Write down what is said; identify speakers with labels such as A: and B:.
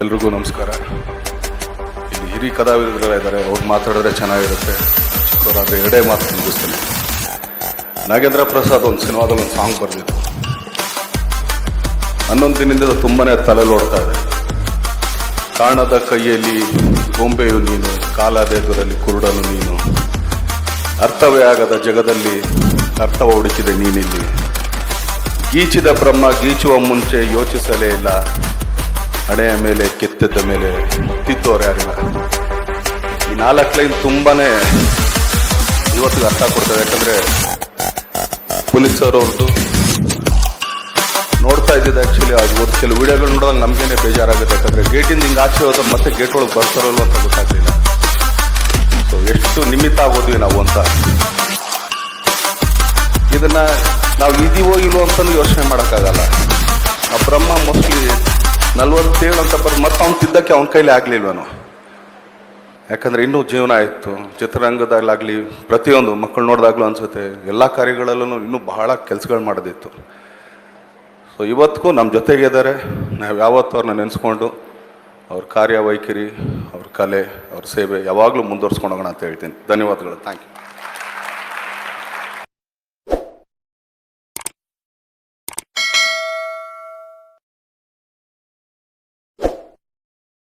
A: ಎಲ್ರಿಗೂ ನಮಸ್ಕಾರ. ಇಲ್ಲಿ ಹಿರಿಯ ಕಲಾವಿದರೆಲ್ಲ ಇದ್ದಾರೆ, ಅವ್ರು ಮಾತಾಡಿದ್ರೆ ಚೆನ್ನಾಗಿರುತ್ತೆ. ಚಿಕ್ಕವರಾದರೆ ಎರಡೇ ಮಾತು ಮುಗಿಸ್ತೀನಿ. ನಾಗೇಂದ್ರ ಪ್ರಸಾದ್ ಒಂದು ಸಿನಿಮಾದಲ್ಲಿ ಒಂದು ಸಾಂಗ್ ಬರೆದಿತ್ತು. 11 ದಿನದಿಂದ ತುಂಬಾ ತಲೆಯಲ್ಲಿ ಓಡ್ತಾ ಇದೆ. ಕಾಣದ ಕೈಯಲ್ಲಿ ಗೊಂಬೆಯು ನೀನು, ಕಾಲದೆದುರಲ್ಲಿ ಕುರುಡನು ನೀನು, ಅರ್ಥವೇ ಆಗದ ಜಗದಲ್ಲಿ ಅರ್ಥವ ಹುಡುಕಿದೆ ನೀನಿಲ್ಲಿ. ಗೀಚಿದ ಬ್ರಹ್ಮ ಗೀಚುವ ಮುಂಚೆ ಯೋಚಿಸಲೇ ಇಲ್ಲ, ಹಣೆಯ ಮೇಲೆ ಕೆತ್ತಿದ್ದ ಮೇಲೆ ತಿದ್ದೋರು ಯಾರಿಲ್ಲ. ಈ 4 ಲೈನ್ ತುಂಬಾನೇ ಇವತ್ತಿಗೆ ಅರ್ಥ ಕೊಡ್ತದೆ. ಯಾಕಂದ್ರೆ ಪೊಲೀಸರು ಅವ್ರದ್ದು ನೋಡ್ತಾ ಇದ್ದಿದ್ದು ಆ್ಯಕ್ಚುಲಿ ಇವತ್ತು ಕೆಲವು ವಿಡಿಯೋಗಳು ನೋಡಿದಾಗ ನಮಗೇನೆ ಬೇಜಾರಾಗುತ್ತೆ. ಯಾಕಂದ್ರೆ ಗೇಟಿಂದ ಹಿಂಗೆ ಆಚೆ ಹೋದ ಮತ್ತೆ ಗೇಟ್ ಒಳಗೆ ಬರ್ತಾರಲ್ಲ ಅಂತ ಗೊತ್ತಾಗ್ಲಿಲ್ಲ. ಸೊ ಎಷ್ಟು ನಿಮಿತ್ತ ಆಗೋದ್ವಿ ನಾವು ಅಂತ. ಇದನ್ನ ನಾವು ಇದೀವೋ ಇಲ್ವೋ ಅಂತಲೂ ಯೋಚನೆ ಮಾಡೋಕ್ಕಾಗಲ್ಲ. ಆ ಬ್ರಹ್ಮ ಮೋಸ್ಟ್ಲಿ 47 ಅಂತ ಬರೋದು ಮತ್ತೆ ಅವ್ನು ತಿದ್ದಕ್ಕೆ ಅವನ ಕೈಲಿ ಆಗಲಿಲ್ವನು. ಯಾಕಂದರೆ ಇನ್ನೂ ಜೀವನ ಇತ್ತು. ಚಿತ್ರರಂಗದಲ್ಲಾಗಲಿ ಪ್ರತಿಯೊಂದು ಮಕ್ಕಳು ನೋಡಿದಾಗಲೂ ಅನಿಸುತ್ತೆ ಎಲ್ಲ ಕಾರ್ಯಗಳಲ್ಲೂ ಇನ್ನೂ ಬಹಳ ಕೆಲಸಗಳು ಮಾಡೋದಿತ್ತು. ಸೊ ಇವತ್ತಿಗೂ ನಮ್ಮ ಜೊತೆಗಿದ್ದಾರೆ. ನಾವು ಯಾವತ್ತೂ ಅವ್ರನ್ನ ನೆನೆಸ್ಕೊಂಡು ಅವ್ರ ಕಾರ್ಯವೈಖರಿ, ಅವ್ರ ಕಲೆ, ಅವ್ರ ಸೇವೆ ಯಾವಾಗಲೂ ಮುಂದುವರ್ಸ್ಕೊಂಡು ಹೋಗೋಣ ಅಂತ ಹೇಳ್ತೀನಿ. ಧನ್ಯವಾದಗಳು. Thank you.